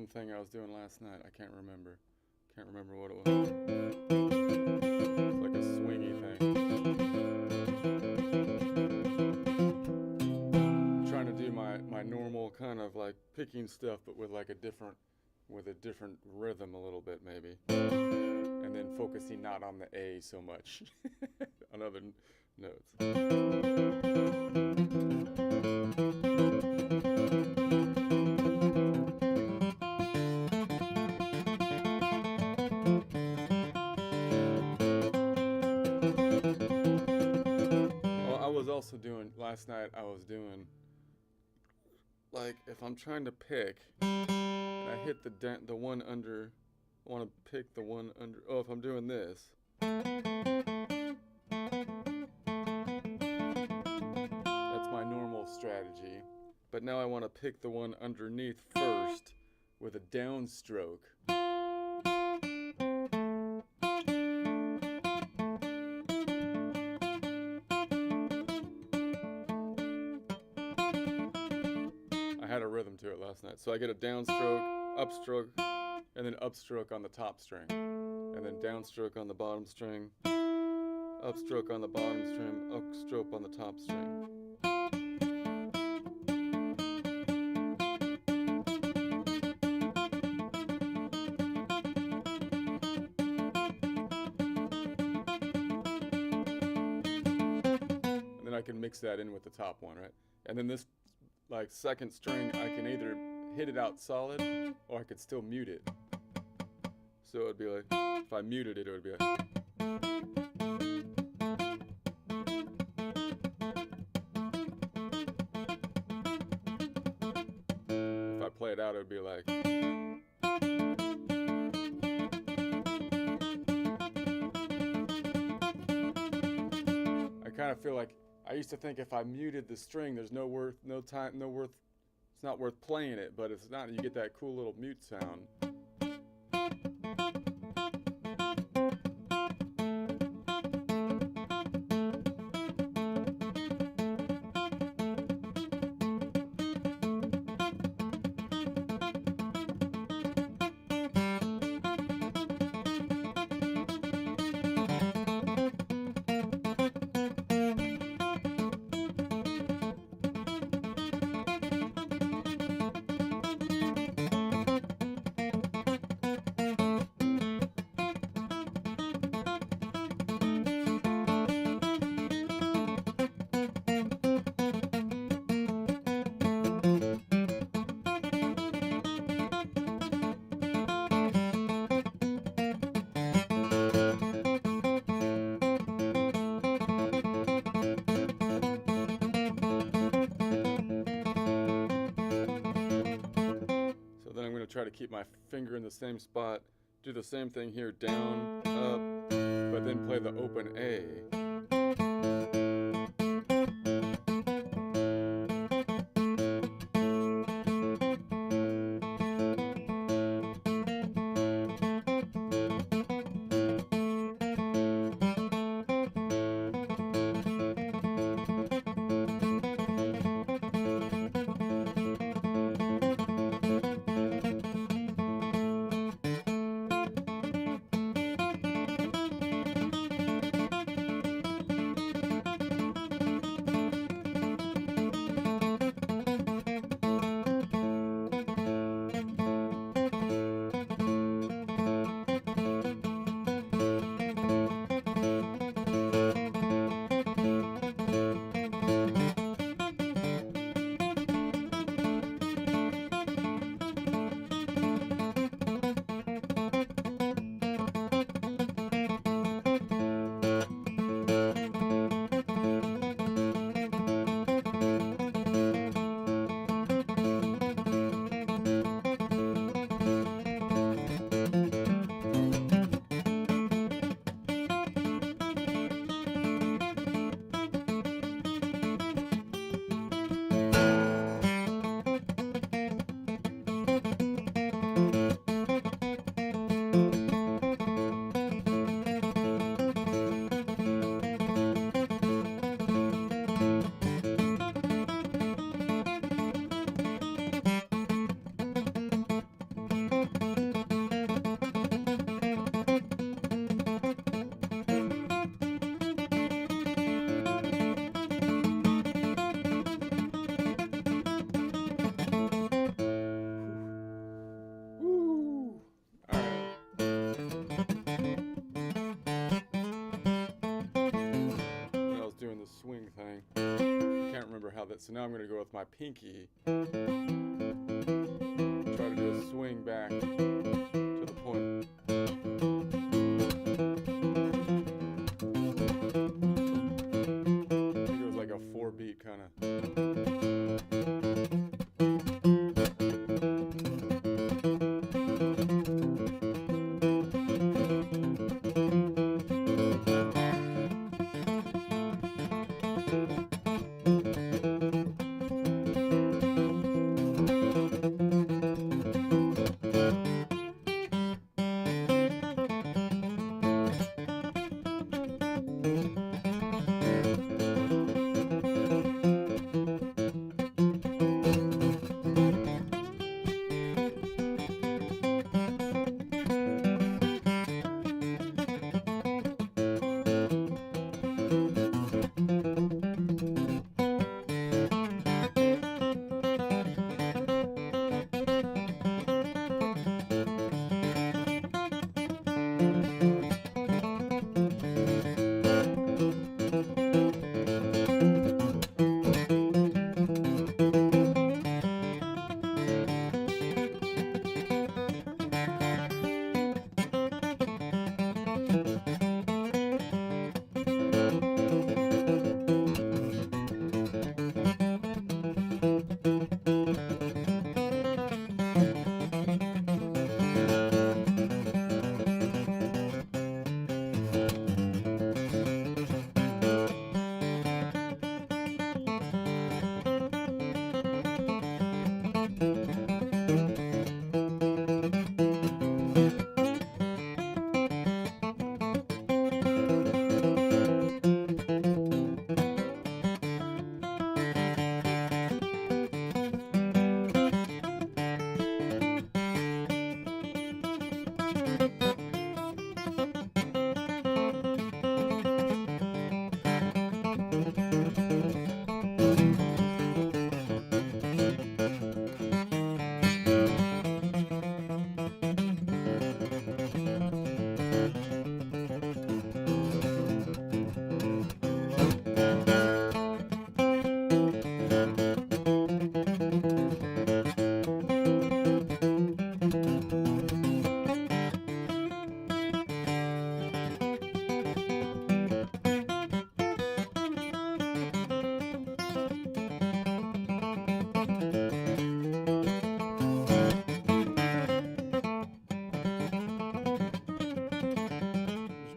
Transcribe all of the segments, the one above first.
rhythm thing I was doing last night. I can't remember. Can't remember what it was. It's like a swingy thing. I'm trying to do my normal kind of like picking stuff, but with like a different rhythm a little bit maybe. And then focusing not on the A so much, on other notes. Also doing last night I was doing like if I'm trying to pick and I hit the one under, I want to pick the one under, oh, if I'm doing this, that's my normal strategy, but now I want to pick the one underneath first with a downstroke. To it last night. So I get a downstroke, upstroke, and then upstroke on the top string. And then downstroke on the bottom string, upstroke on the bottom string, upstroke on the top string. And then I can mix that in with the top one, right? And then this like second string, I can either hit it out solid or I could still mute it. So it would be like, if I muted it, it would be like. If I play it out, it would be like. I kind of feel like I used to think if I muted the string, there's it's not worth playing it, but it's not, you get that cool little mute sound. Try to keep my finger in the same spot, do the same thing here, down, up, but then play the open A. So now I'm going to go with my pinky. Try to do a swing back to the point. I think it was like a 4-beat kind of.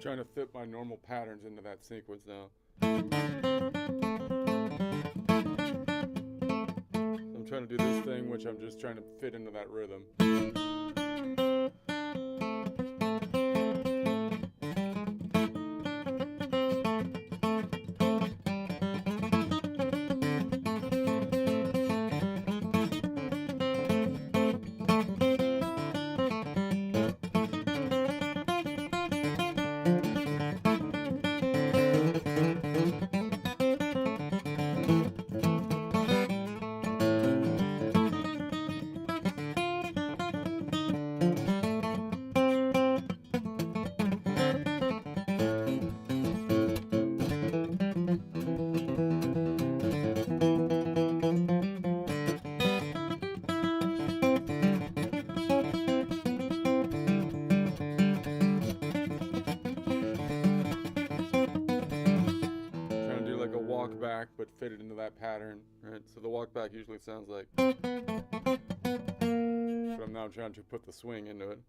Trying to fit my normal patterns into that sequence now. So I'm trying to do this thing, which I'm just trying to fit into that rhythm. Walk back, but fit it into that pattern, right? So the walk back usually sounds like, but I'm now trying to put the swing into it.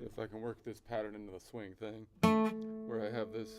See if I can work this pattern into the swing thing, where I have this.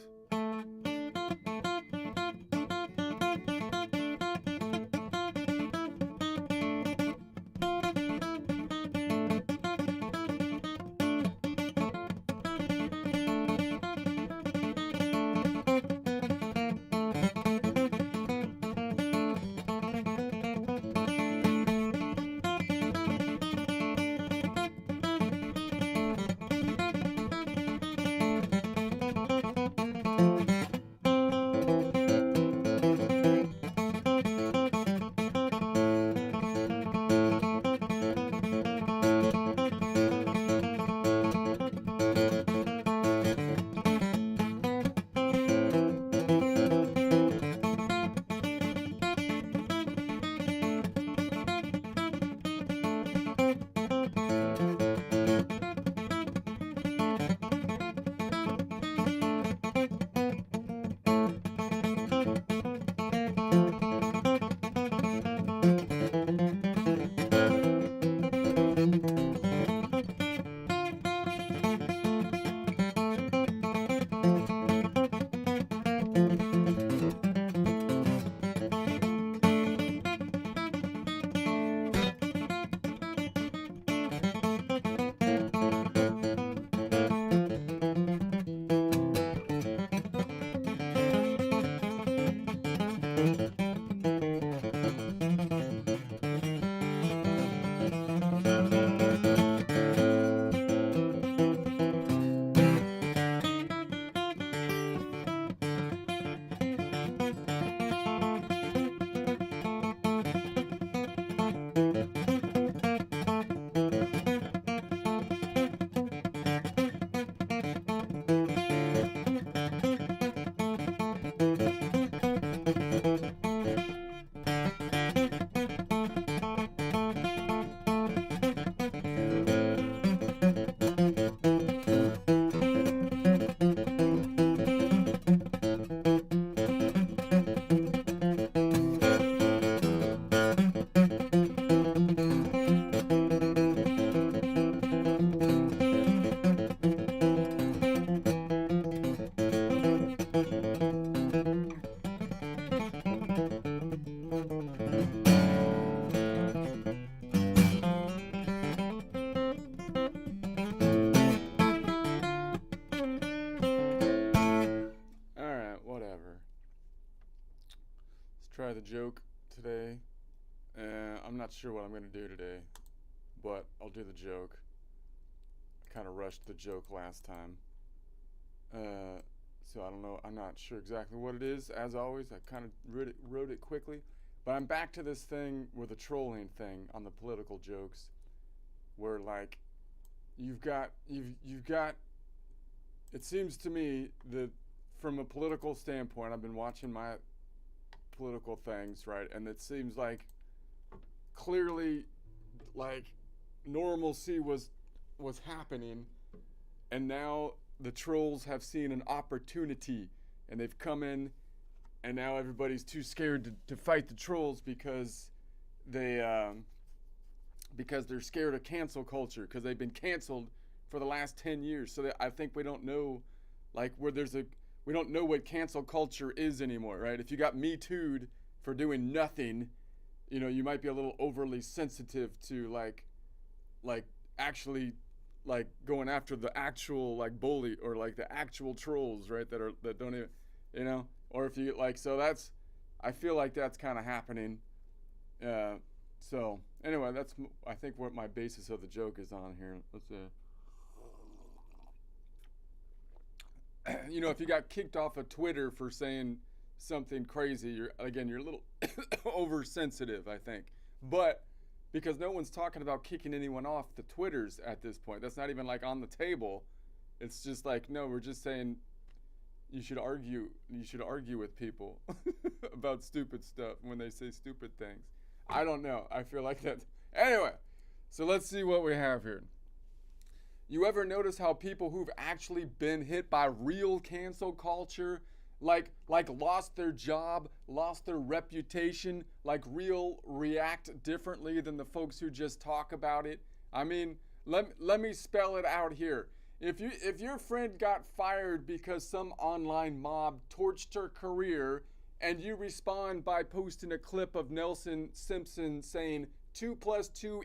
try the joke today. I'm not sure what I'm going to do today, but I'll do the joke. I kind of rushed the joke last time. So I don't know. I'm not sure exactly what it is. As always, I kind of wrote it quickly. But I'm back to this thing with the trolling thing on the political jokes, where like you've got. It seems to me that from a political standpoint, I've been watching my political things, right, and it seems like clearly, like normalcy was happening, and now the trolls have seen an opportunity, and they've come in, and now everybody's too scared to fight the trolls because they're scared of cancel culture because they've been canceled for the last 10 years. So I think we don't know, like we don't know what cancel culture is anymore, right? If you got Me Too'd for doing nothing, you know, you might be a little overly sensitive to like actually like going after the actual like bully or like the actual trolls, right? That don't even, you know, or if you like, so I feel like that's kind of happening. So anyway, that's, I think, what my basis of the joke is on here. Let's you know, if you got kicked off of Twitter for saying something crazy, you're a little oversensitive, I think. But because no one's talking about kicking anyone off the Twitters at this point. That's not even like on the table. It's just like, no, we're just saying you should argue with people about stupid stuff when they say stupid things. I don't know. I feel like that. Anyway, so let's see what we have here. You ever notice how people who've actually been hit by real cancel culture, like lost their job, lost their reputation, like react differently than the folks who just talk about it? I mean, let me spell it out here. If your friend got fired because some online mob torched her career, and you respond by posting a clip of Nelson Simpson saying 2 + 2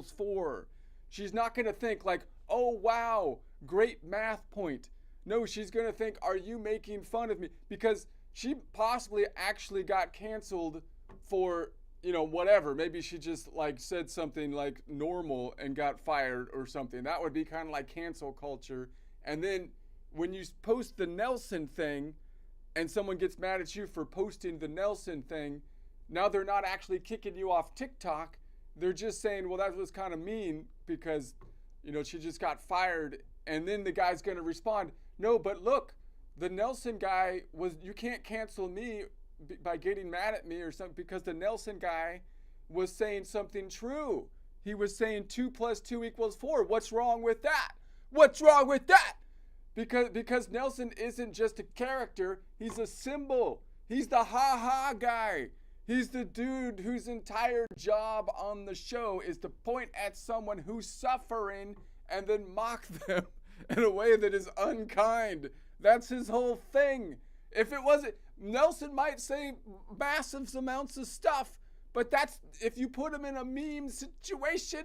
= 4, she's not going to think like, oh wow, great math point. No, she's going to think, are you making fun of me? Because she possibly actually got canceled for, you know, whatever. Maybe she just like said something like normal and got fired or something. That would be kind of like cancel culture. And then when you post the Nelson thing and someone gets mad at you for posting the Nelson thing, now they're not actually kicking you off TikTok. They're just saying, well, that was kind of mean because, you know, she just got fired. And then the guy's going to respond, no, but look, the Nelson guy you can't cancel me by getting mad at me or something, because the Nelson guy was saying something true. He was saying 2 + 2 = 4. What's wrong with that? What's wrong with that? Because Nelson isn't just a character, he's a symbol. He's the ha-ha guy. He's the dude whose entire job on the show is to point at someone who's suffering and then mock them in a way that is unkind. That's his whole thing. If it wasn't, Nelson might say massive amounts of stuff, but that's, if you put him in a meme situation,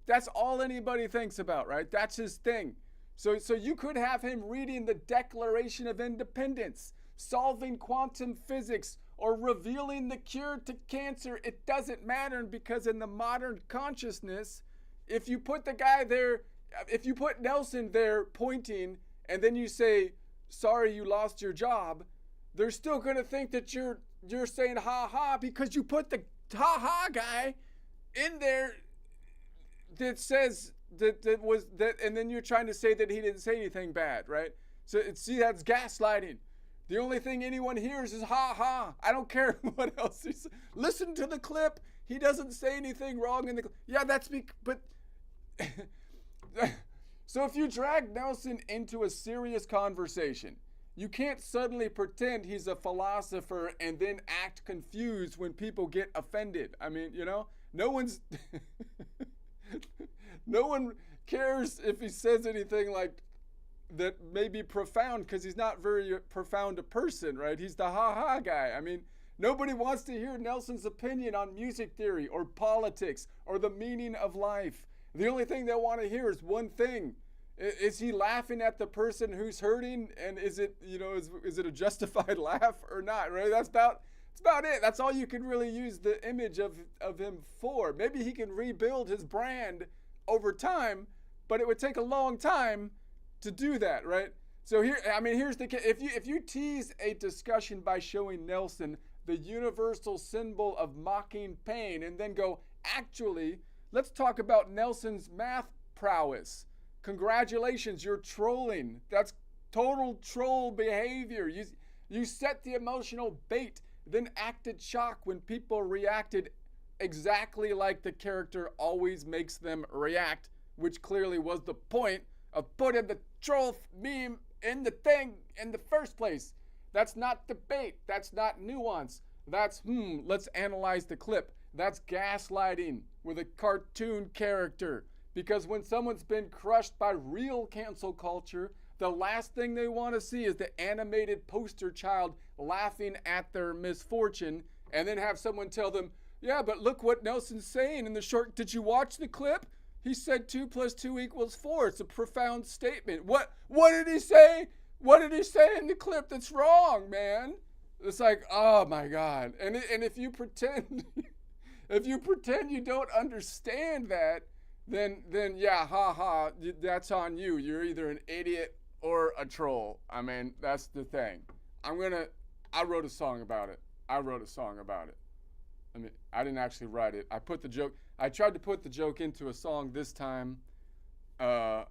that's all anybody thinks about, right? That's his thing. So you could have him reading the Declaration of Independence, solving quantum physics, or revealing the cure to cancer. It doesn't matter, because in the modern consciousness, if you put the guy there, if you put Nelson there pointing, and then you say, sorry you lost your job, they're still going to think that you're saying ha-ha, because you put the ha-ha guy in there that says that was that, and then you're trying to say that he didn't say anything bad, right? So see, that's gaslighting. The only thing anyone hears is ha-ha. I don't care what else he says. Listen to the clip. He doesn't say anything wrong in the clip. Yeah, that's but so if you drag Nelson into a serious conversation, you can't suddenly pretend he's a philosopher and then act confused when people get offended. I mean, you know, no one cares if he says anything like that may be profound, because he's not very profound a person, right? He's the ha-ha guy. I mean, nobody wants to hear Nelson's opinion on music theory or politics or the meaning of life. The only thing they want to hear is one thing. Is he laughing at the person who's hurting? And is it, you know, is it a justified laugh or not, right? That's about it. That's all you can really use the image of him for. Maybe he can rebuild his brand over time, but it would take a long time to do that, right? So here's the if you tease a discussion by showing Nelson the universal symbol of mocking pain, and then go, actually, let's talk about Nelson's math prowess. Congratulations, you're trolling. That's total troll behavior. You set the emotional bait, then acted shocked when people reacted exactly like the character always makes them react, which clearly was the point of putting the troll meme in the thing in the first place. That's not debate. That's not nuance. That's, let's analyze the clip. That's gaslighting with a cartoon character. Because when someone's been crushed by real cancel culture, the last thing they want to see is the animated poster child laughing at their misfortune, and then have someone tell them, yeah, but look what Nelson's saying in the short. Did you watch the clip? He said 2 + 2 = 4. It's a profound statement. What did he say? What did he say in the clip that's wrong, man? It's like, oh my God. And if you pretend you don't understand that, then yeah, that's on you. You're either an idiot or a troll. I mean, that's the thing. I wrote a song about it. I mean, I didn't actually write it. I tried to put the joke into a song this time, and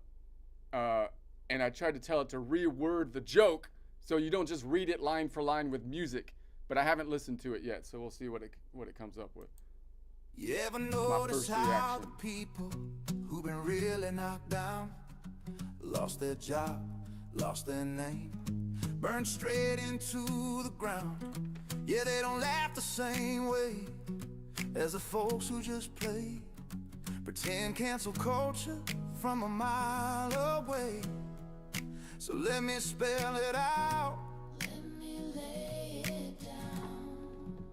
I tried to tell it to reword the joke so you don't just read it line for line with music. But I haven't listened to it yet, so we'll see what it comes up with. You ever notice how the people who've been really knocked down lost their job, lost their name, burned straight into the ground? Yeah, they don't laugh the same way as the folks who just play pretend cancel culture from a mile away. So let me spell it out. Let me lay it down.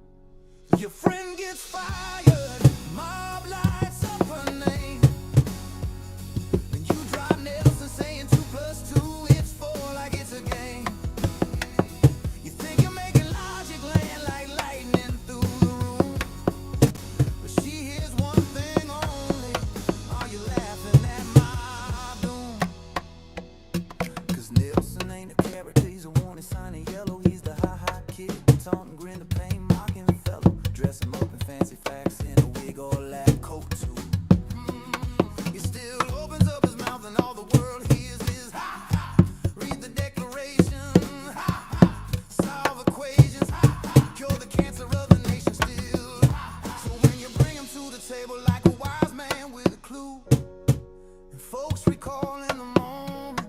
Your friend gets fired, mob lights up her name, then you drop Nelson saying 2 + 2 = 4 like it's a game. You think you're making logic land like lightning through the room, but she hears one thing only. Are you laughing at my doom? 'Cause Nelson ain't a character, he's a warning sign in yellow. He's the ha-ha kid, taunting, grin the pain, mocking fellow. Dress him up in fancy facts in a wig or a lab coat too. He still opens up his mouth and all the world hears is ha-ha. Read the Declaration, ha-ha. Solve equations, ha-ha. Cure the cancer of the nation still, ha-ha. So when you bring him to the table like a wise man with a clue, and folks recall in the moment,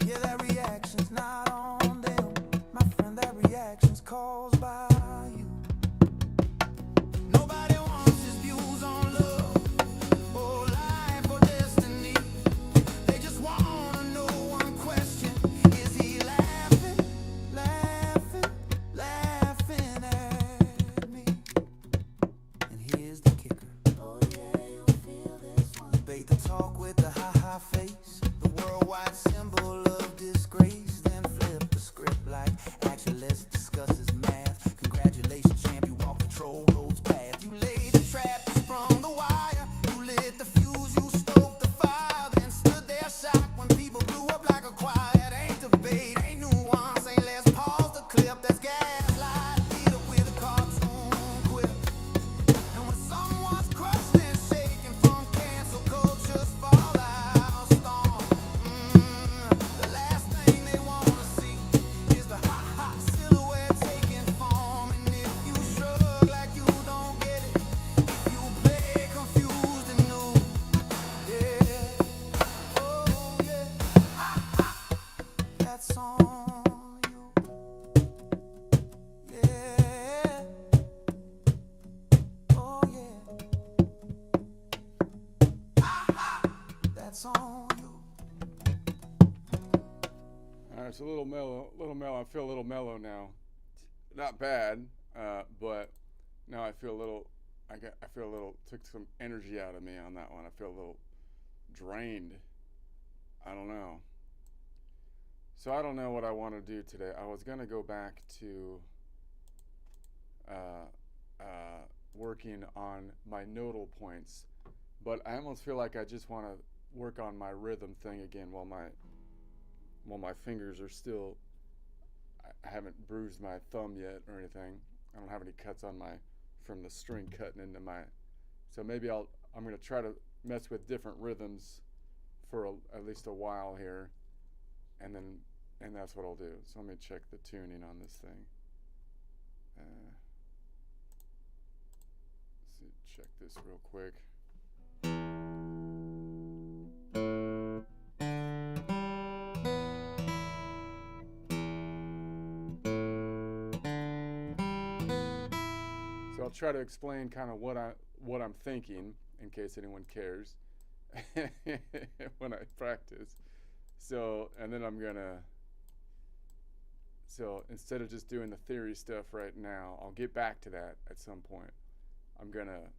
yeah, that reaction's not on them. My friend, that reaction's caused by you. Nobody wants his views on love or life or destiny. They just wanna know one question: is he laughing, laughing, laughing at me? And here's the kicker. Oh yeah, you'll feel this one. Debate the talk with the ha-ha face, the worldwide symbol of disgrace. Then flip the script like, actually let's discuss his math. Congratulations, champ, you walked the troll road's path. You laid the trap, you sprung the wire, you lit the fuse, you stoked the fire, then stood there shocked when people blew up like a choir. It ain't debate, ain't nuance, ain't let's pause the clip. That's gaslight, lead up with a cartoon quip. And when someone's crushed and shaken from cancel culture's fallout storm, the last thing they wanna see is the ha-ha silhouette taking form. And if you shrug like you don't get it, if you play confused and new, yeah, oh yeah, that's on you, yeah, oh yeah, that's on you. All right, it's a little mellow. I feel a little mellow now. Not bad, but now I feel a little. Took some energy out of me on that one. I feel a little drained. I don't know. So I don't know what I want to do today. I was gonna go back to working on my nodal points, but I almost feel like I just want to work on my rhythm thing again while my fingers are still. I haven't bruised my thumb yet or anything. I don't have any cuts on my from the string cutting into my. So maybe I'm gonna try to mess with different rhythms for at least a while here, and that's what I'll do. So let me check the tuning on this thing. Let's see, check this real quick. So I'll try to explain kind of what I'm thinking in case anyone cares when I practice. So, and then so instead of just doing the theory stuff right now, I'll get back to that at some point. I'm gonna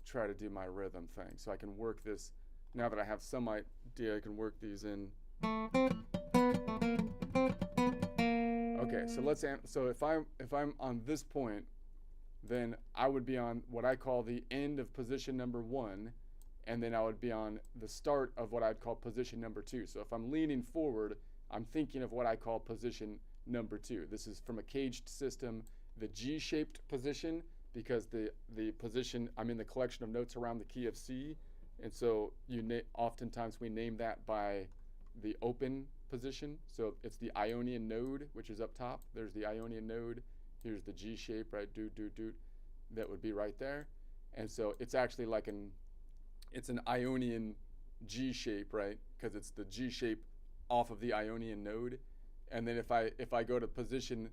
try to do my rhythm thing so I can work this. Now that I have some idea, I can work these in. Okay, so if I'm on this point, then I would be on what I call the end of position number 1, and then I would be on the start of what I'd call position number 2. So if I'm leaning forward, I'm thinking of what I call position number 2. This is from a caged system, the G-shaped position, because the position, I'm in the collection of notes around the key of C, and so oftentimes we name that by the open position. So it's the Ionian node, which is up top. There's the Ionian node. Here's the G shape, right? Doot, doot, doot. That would be right there. And so it's actually like it's an Ionian G shape, right? Because it's the G shape off of the Ionian node. And then if I go to position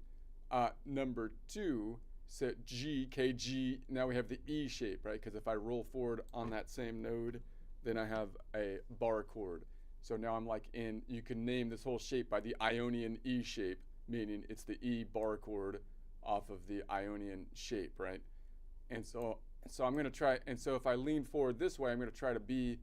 number 2, so G, KG, now we have the E shape, right? Because if I roll forward on that same node, then I have a bar chord. So now I'm like you can name this whole shape by the Ionian E shape, meaning it's the E bar chord off of the Ionian shape, right? And so I'm gonna try, and so if I lean forward this way, I'm gonna try to be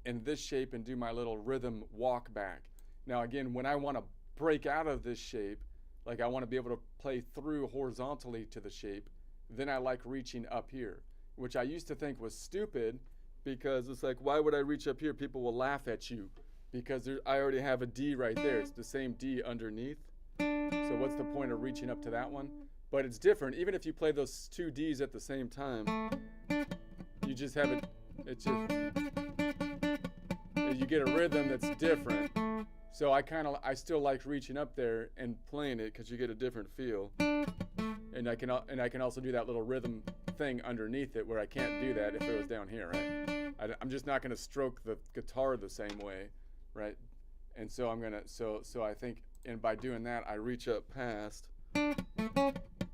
in this shape and do my little rhythm walk back. Now again, when I wanna break out of this shape, like I wanna be able to play through horizontally to the shape, then I like reaching up here, which I used to think was stupid because it's like, why would I reach up here? People will laugh at you because I already have a D right there. It's the same D underneath. So what's the point of reaching up to that one? But it's different. Even if you play those 2 Ds at the same time, you just have it. It's just you get a rhythm that's different. So I still like reaching up there and playing it because you get a different feel. And I can also do that little rhythm thing underneath it where I can't do that if it was down here, right? I'm just not going to stroke the guitar the same way, right? And so so I think, and by doing that, I reach up past.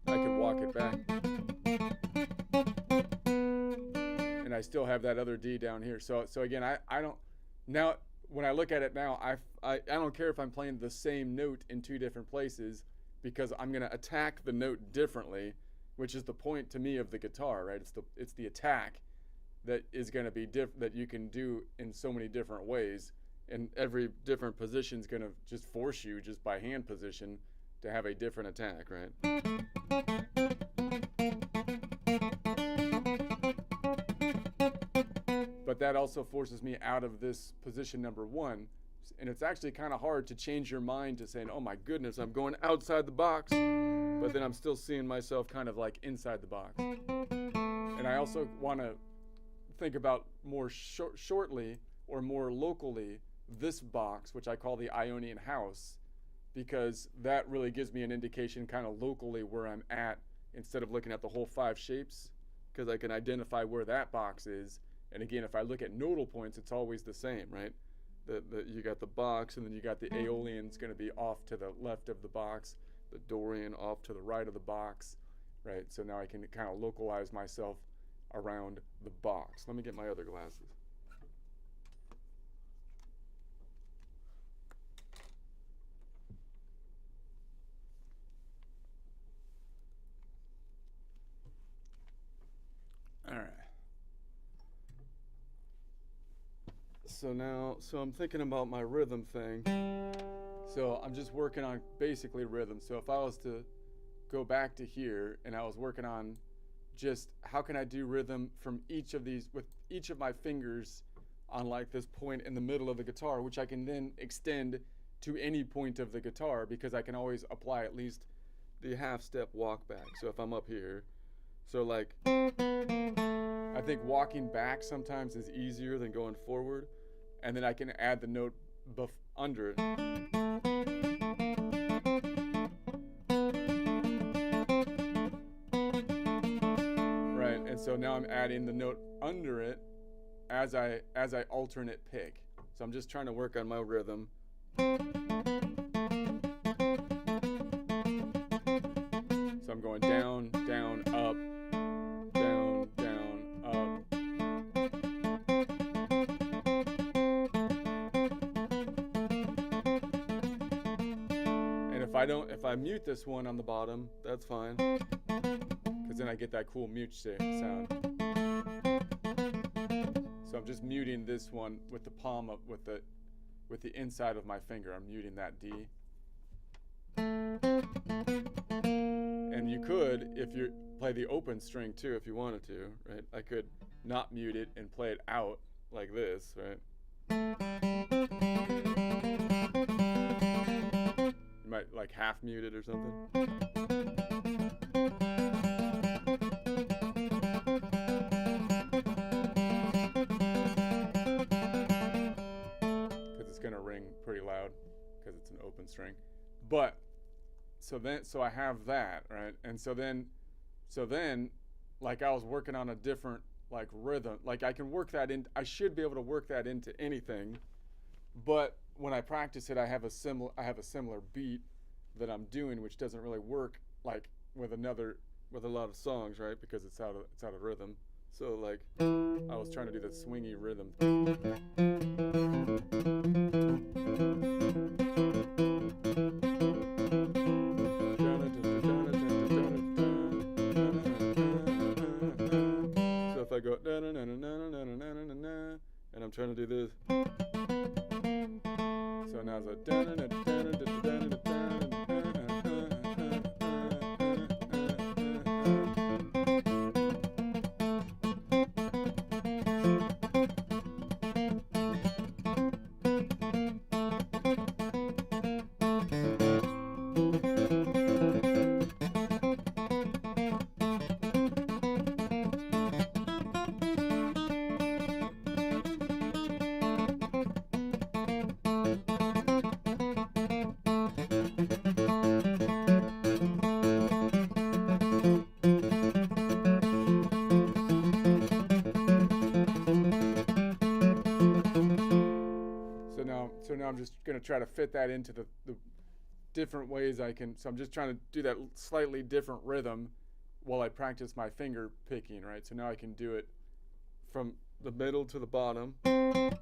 I can walk it back. And I still have that other D down here. So again, I don't, now when I look at it now, I don't care if I'm playing the same note in 2 different places because I'm going to attack the note differently, which is the point to me of the guitar, right? It's the attack that is going to be that you can do in so many different ways, and every different position is going to just force you just by hand position to have a different attack, right? But that also forces me out of this position number 1, and it's actually kind of hard to change your mind to saying, oh my goodness, I'm going outside the box, but then I'm still seeing myself kind of like inside the box. And I also want to think about more shortly or more locally this box, which I call the Ionian house, because that really gives me an indication kind of locally where I'm at instead of looking at the whole 5 shapes, because I can identify where that box is. And again, if I look at nodal points, it's always the same, right? You got the box, and then you got the Aeolian's going to be off to the left of the box, the Dorian off to the right of the box, right? So now I can kind of localize myself around the box. Let me get my other glasses. All right. So I'm thinking about my rhythm thing. So I'm just working on basically rhythm. So if I was to go back to here, and I was working on just how can I do rhythm from each of these with each of my fingers on like this point in the middle of the guitar, which I can then extend to any point of the guitar because I can always apply at least the half step walk back. So if I'm up here, so like I think walking back sometimes is easier than going forward, and then I can add the note under it. Right, and so now I'm adding the note under it as I alternate pick. So I'm just trying to work on my rhythm. So I'm going down, down, up, down, down, up. And if I mute this one on the bottom, that's fine, because then I get that cool mute sound. So I'm just muting this one with the palm up with the inside of my finger. I'm muting that D. And you could, if you play the open string too, if you wanted to, right? I could not mute it and play it out like this, right? You might like half mute it or something. Gonna ring pretty loud because it's an open string. But so I have that, right? And so then like I was working on a different like rhythm. Like I can work that in, I should be able to work that into anything. But when I practice it, I have a similar beat that I'm doing, which doesn't really work like with a lot of songs, right? Because it's out of rhythm. So like I was trying to do that swingy rhythm. So if I go and I'm trying to do this. So now it's a So now I'm just going to try to fit that into the different ways I can. So I'm just trying to do that slightly different rhythm while I practice my finger picking, right? So now I can do it from the middle to the bottom. And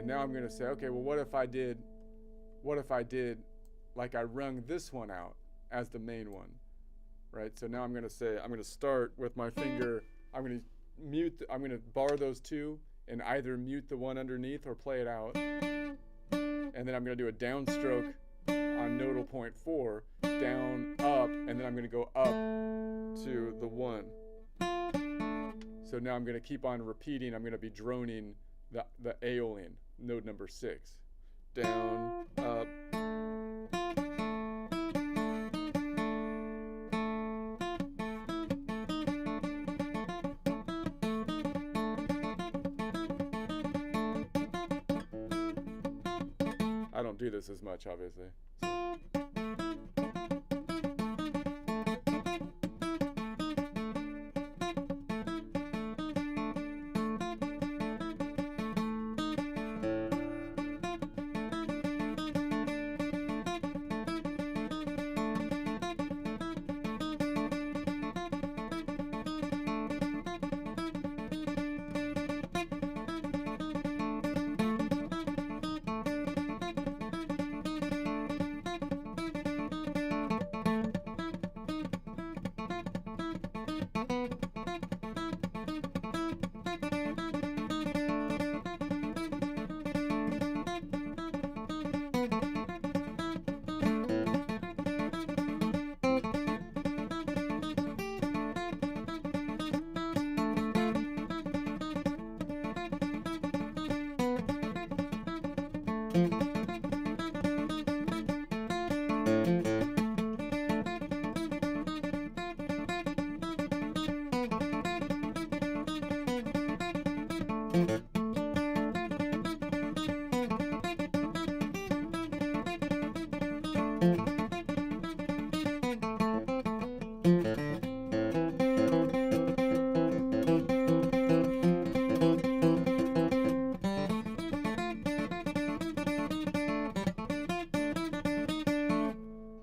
now I'm going to say, okay, well, what if I did like I rung this one out as the main one, right? So now I'm going to say, I'm going to start with my finger. I'm going to bar those two and either mute the one underneath or play it out. And then I'm going to do a downstroke on nodal point 4, down, up, and then I'm going to go up to the 1. So now I'm going to keep on repeating. I'm going to be droning the Aeolian, node number 6. Down, up. I don't do this as much, obviously.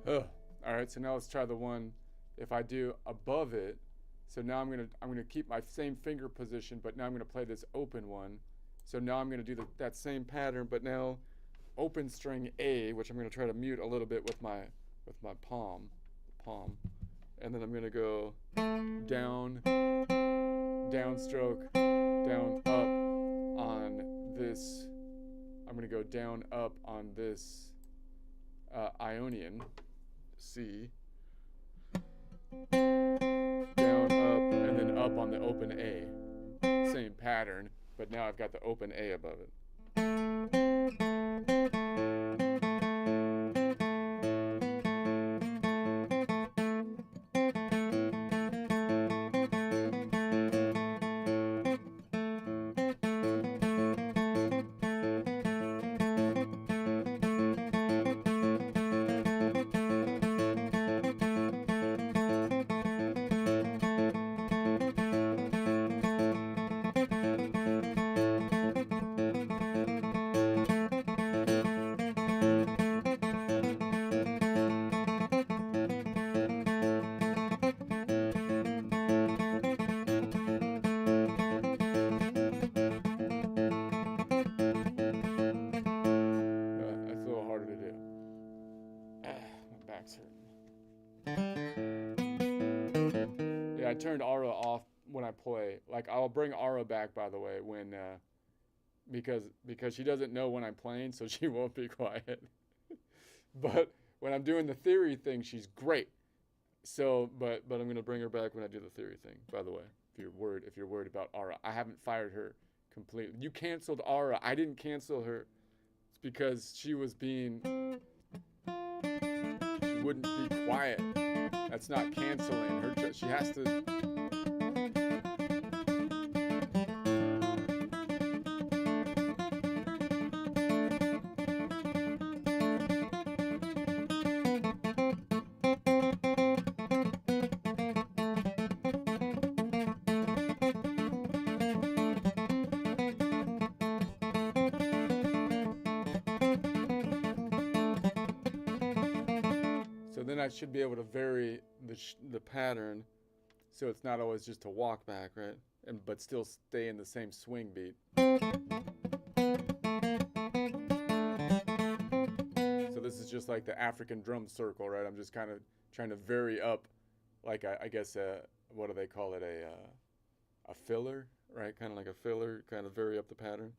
Ugh. All right, so now let's try the one if I do above it. So now I'm gonna keep my same finger position, but now I'm gonna play this open one. So now I'm gonna do that same pattern, but now open string A, which I'm gonna try to mute a little bit with my palm, and then I'm gonna go down, downstroke, down, up on this. I'm gonna go down, up on this Ionian C, down, up, and then up on the open A. Same pattern, but now I've got the open A above it. That's a little harder to do. My back's hurting. Yeah, I turned aura off when I play. Like, I'll bring aura back, by the way, when because she doesn't know when I'm playing, so she won't be quiet. But when I'm doing the theory thing, she's great. So, but I'm gonna bring her back when I do the theory thing. By the way, if you're worried about aura, I haven't fired her completely. You canceled aura. I didn't cancel her. It's because she was being. She wouldn't be quiet. That's not canceling her. She has to. So then I should be able to vary the pattern, so it's not always just a walk back, right? But still stay in the same swing beat. So this is just like the African drum circle, right? I'm just kind of trying to vary up, like I guess what do they call it? A filler, right? Kind of like a filler, kind of vary up the pattern.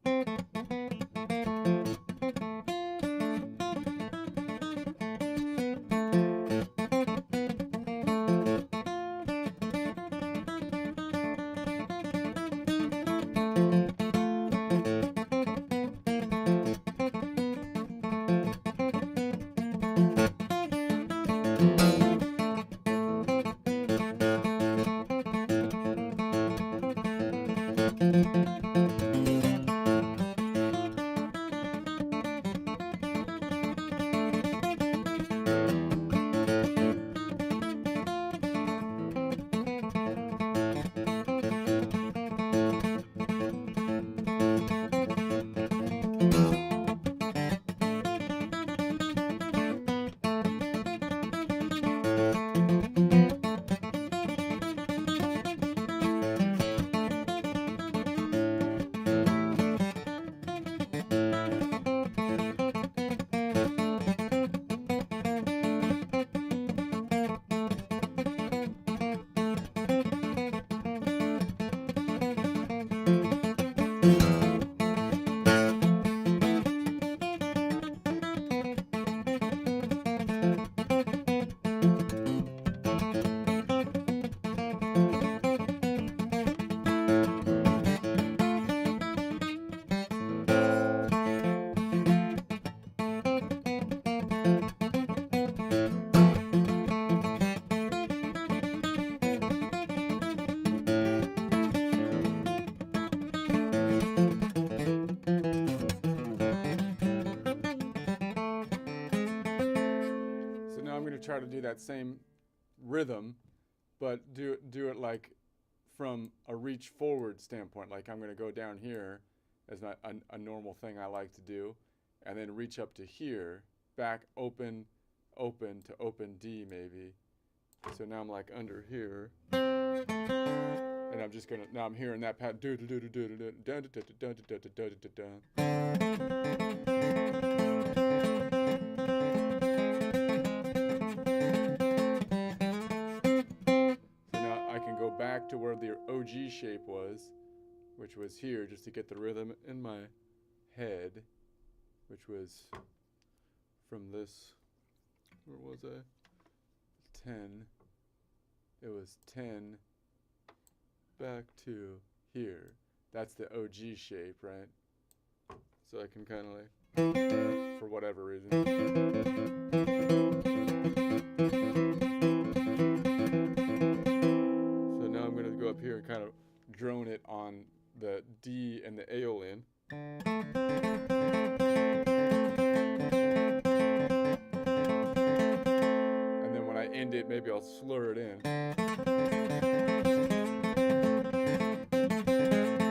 try to do that same rhythm, but do it like from a reach forward standpoint. Like I'm going to go down here as a normal thing I like to do, and then reach up to here, back, open, open to open D maybe. So now I'm like under here, and I'm just gonna, now I'm hearing that pattern. Back to where the OG shape was, which was here, just to get the rhythm in my head, which was from this, where was I? 10. It was 10 back to here. That's the OG shape, right? So I can kind of like, for whatever reason. Up here and kind of drone it on the D and the aeolian. And then when I end it, maybe I'll slur it in.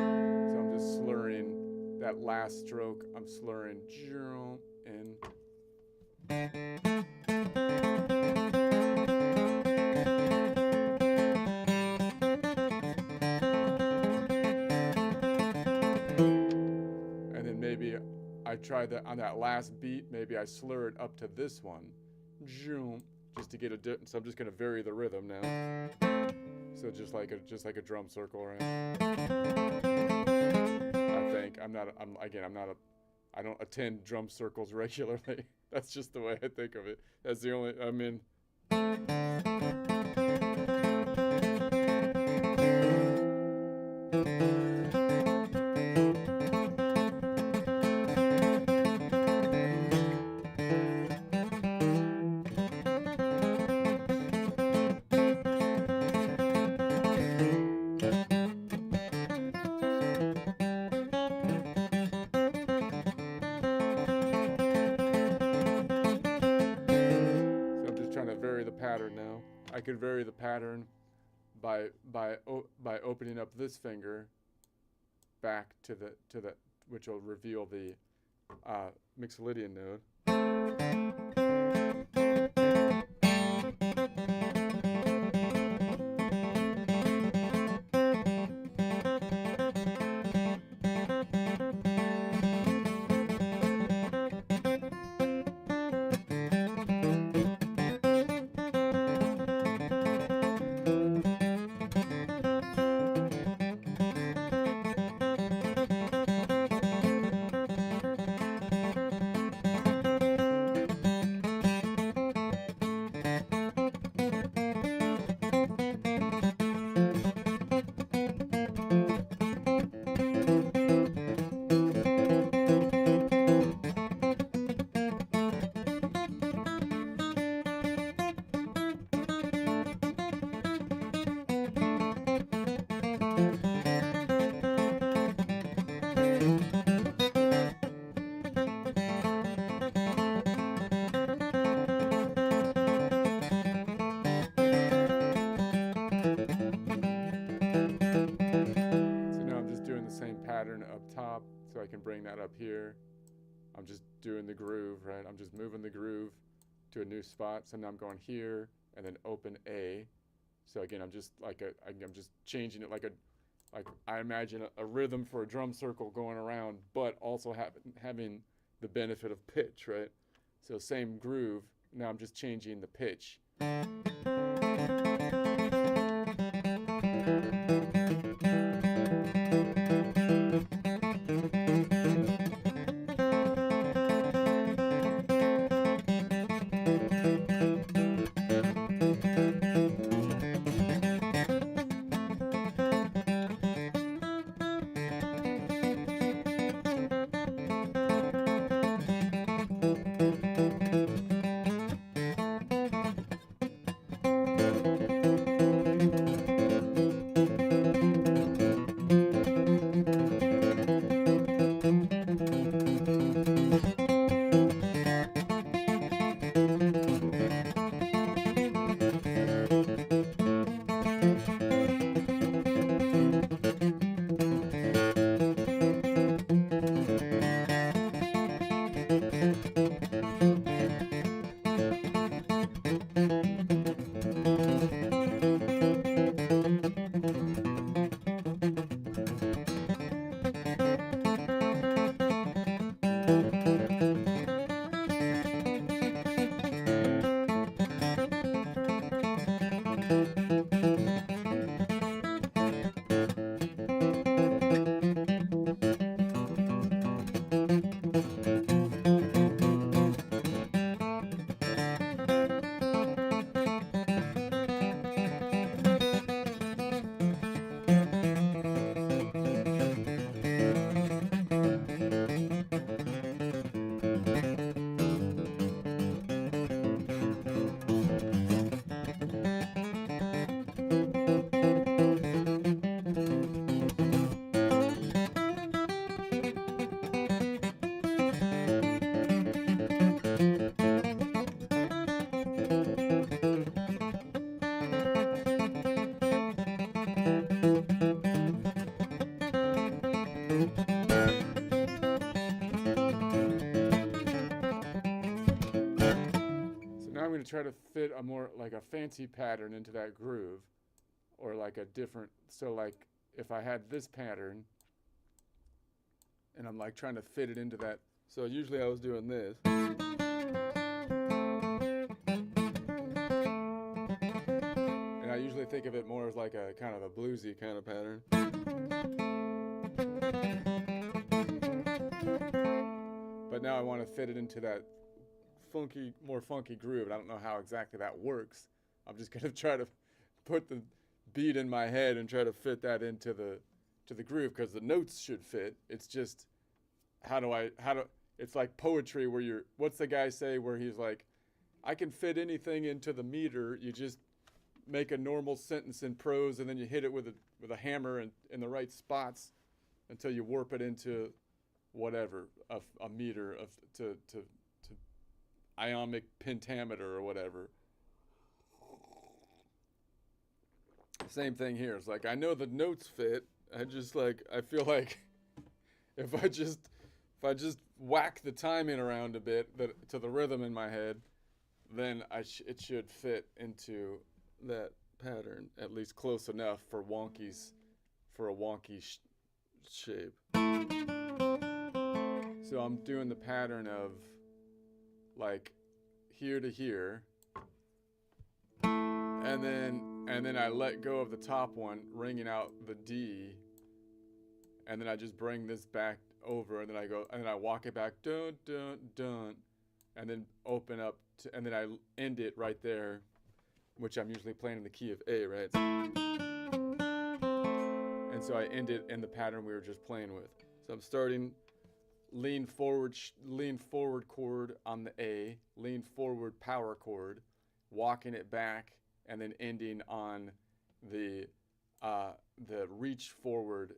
So I'm just slurring that last stroke. I'm slurring in. I try that on that last beat. Maybe I slur it up to this one, just to get a so I'm just gonna vary the rhythm now. So just like a drum circle, right? I think I don't attend drum circles regularly. That's just the way I think of it. That's the only I could vary the pattern by opening up this finger back to the which will reveal the Mixolydian node. So I can bring that up here. I'm just doing the groove, right? I'm just moving the groove to a new spot. So now I'm going here and then open A. So again, I'm just changing it like I imagine a rhythm for a drum circle going around, but also having the benefit of pitch, right? So same groove. Now I'm just changing the pitch. I'm going to try to fit a more like a fancy pattern into that groove, or like a different, so like if I had this pattern and I'm like trying to fit it into that, so usually I was doing this. And I usually think of it more as like a kind of a bluesy kind of pattern. But now I want to fit it into that funky, more funky groove, and I don't know how exactly that works. I'm just gonna try to put the beat in my head and try to fit that into the groove, because the notes should fit. It's just it's like poetry where what's the guy say where he's like, I can fit anything into the meter. You just make a normal sentence in prose and then you hit it with a hammer and in the right spots until you warp it into whatever, a meter of to iambic pentameter or whatever. Same thing here. It's like, I know the notes fit. I feel like if I just whack the timing around a bit to the rhythm in my head, then it should fit into that pattern, at least close enough for a wonky shape. So I'm doing the pattern of like here to here, and then I let go of the top one, ringing out the D, and then I just bring this back over, and then I walk it back, dun dun dun, and then open up and then I end it right there, which I'm usually playing in the key of A, right? And so I end it in the pattern we were just playing with. So I'm starting lean forward chord on the A, lean forward power chord, walking it back, and then ending on the reach forward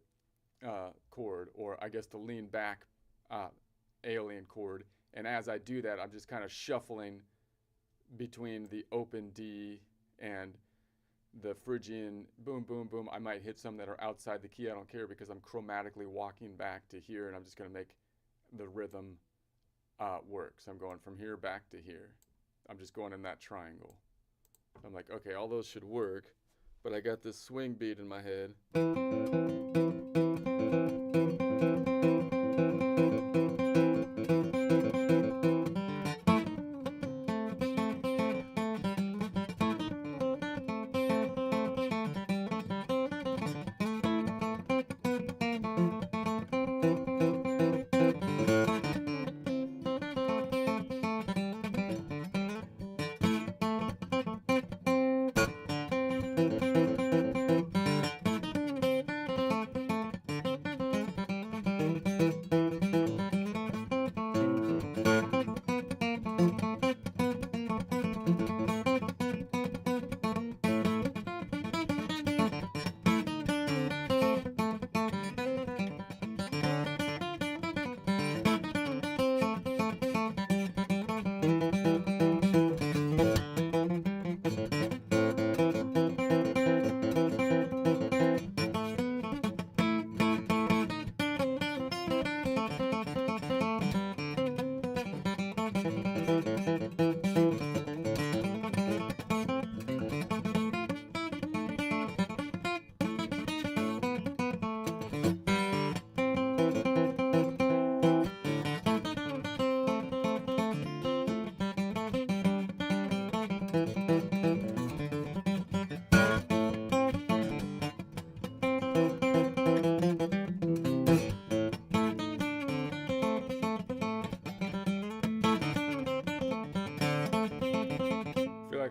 chord, or I guess the lean back alien chord. And as I do that, I'm just kind of shuffling between the open D and the Phrygian boom, boom, boom. I might hit some that are outside the key. I don't care, because I'm chromatically walking back to here, and I'm just going to make the rhythm work. So I'm going from here back to here. I'm just going in that triangle. So I'm like, okay, all those should work, but I got this swing beat in my head.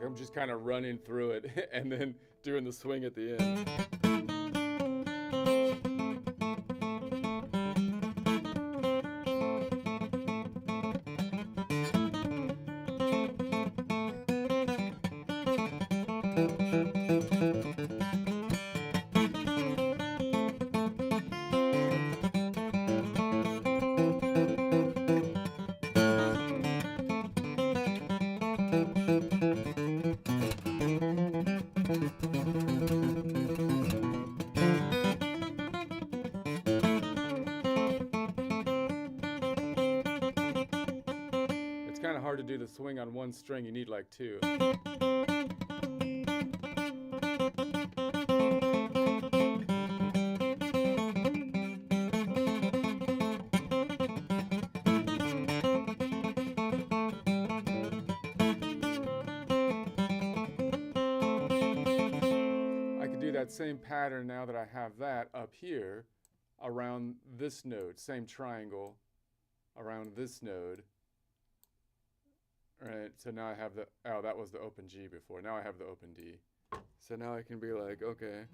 I'm just kind of running through it and then doing the swing at the end. do the swing on one string, you need like two. That same pattern now that I have that up here around this node, same triangle around this node. All right, so now I have the, oh, that was the open G before. Now I have the open D. So now I can be like, okay.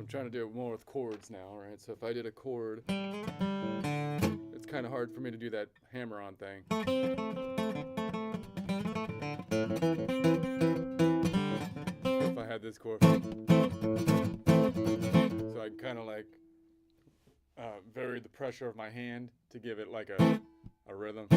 Trying to do it more with chords now, right? So if I did a chord, it's kind of hard for me to do that hammer-on thing. If I had this chord, so I kind of like vary the pressure of my hand to give it like a rhythm.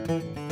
Thank you.